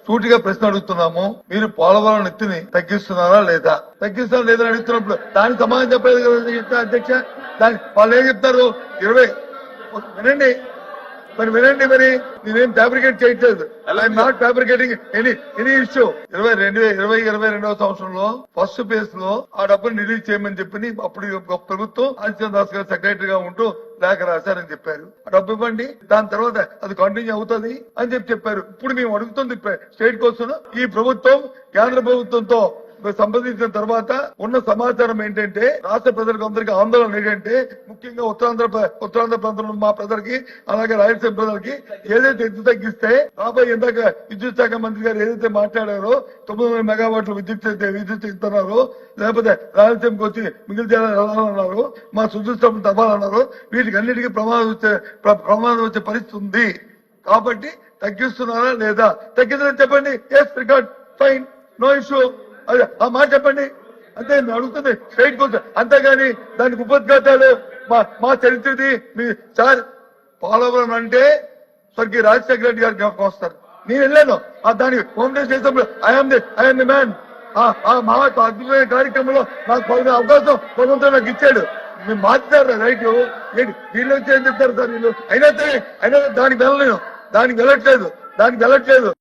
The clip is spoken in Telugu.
సూటిగా ప్రశ్న అడుగుతున్నాము. మీరు పోలవరం ఎత్తుని తగ్గిస్తున్నారా లేదా, తగ్గిస్తారా లేదా అడుగుతున్నప్పుడు దానికి సమాధానం చెప్పలేదు కదా అధ్యక్ష. దానికి వాళ్ళు ఏం చెప్తారు, 20 వినండి మరి నేనేం ఫ్యాబ్రికేట్ చేయట్లేదు. I'm not fabricating any issue. 22వ సంవత్సరంలో ఫస్ట్ ఫేజ్ లో ఆ డబ్బులు రిలీజ్ చేయమని చెప్పి అప్పుడు ప్రభుత్వం ఆదిత్య దాస్ గారు సెక్రటరీగా ఉంటూ లేఖ రాశారని చెప్పారు. ఆ డబ్బు ఇవ్వండి, దాని తర్వాత అది కంటిన్యూ అవుతుంది అని చెప్పారు. ఇప్పుడు మేము అడుగుతుంది స్టేట్ కోసం, ఈ ప్రభుత్వం కేంద్ర ప్రభుత్వంతో సంప్రదించిన తర్వాత ఉన్న సమాచారం ఏంటంటే, రాష్ట్ర ప్రజలకు అందరికీ ఆందోళన ఏంటంటే, ముఖ్యంగా ఉత్తరాంధ్ర ప్రాంతంలో మా ప్రజలకి, అలాగే రాయలసీమ ప్రజలకి ఏదైతే ఎత్తు తగ్గిస్తే రాబోయే ఇందాక విద్యుత్ శాఖ మంత్రి గారు ఏదైతే మాట్లాడారో 900 మెగావాట్ల విద్యుత్ ఇస్తున్నారో, లేకపోతే రాయలసీమకి వచ్చి మిగిలిన జిల్లాలు అన్నారు, మా సుదృష్టం తవ్వాలన్నారు, వీటికి అన్నిటికీ ప్రమాదం వచ్చే పరిస్థితి ఉంది. కాబట్టి తగ్గిస్తున్నారా లేదా, తగ్గిందని చెప్పండి. Yes record fine, no issue. అదే ఆ మాట చెప్పండి అంతే అడుగుతుంది స్ట్రైట్ కోసం. అంతేగాని దానికి ఉపద్ఘాతాలు మా చరిత్రది సార్. పోలవరం అంటే స్వర్గీయ రాజశేఖర రెడ్డి గారు జ్ఞాపకం వస్తారు. నేను వెళ్ళాను దానికి హోమ్ మినిస్టర్ చేసినప్పుడు ఐఎమ్ ది మ్యాన్. మా అద్భుతమైన కార్యక్రమంలో నాకు అవకాశం భగవంతుడు నాకు ఇచ్చాడు. మీరు మార్చారు రైట్. వీళ్ళు వచ్చి ఏం చెప్తారు సార్ వీళ్ళు. అయినా దానికి వెళ్ళలేను, దానికి వెళ్ళట్లేదు.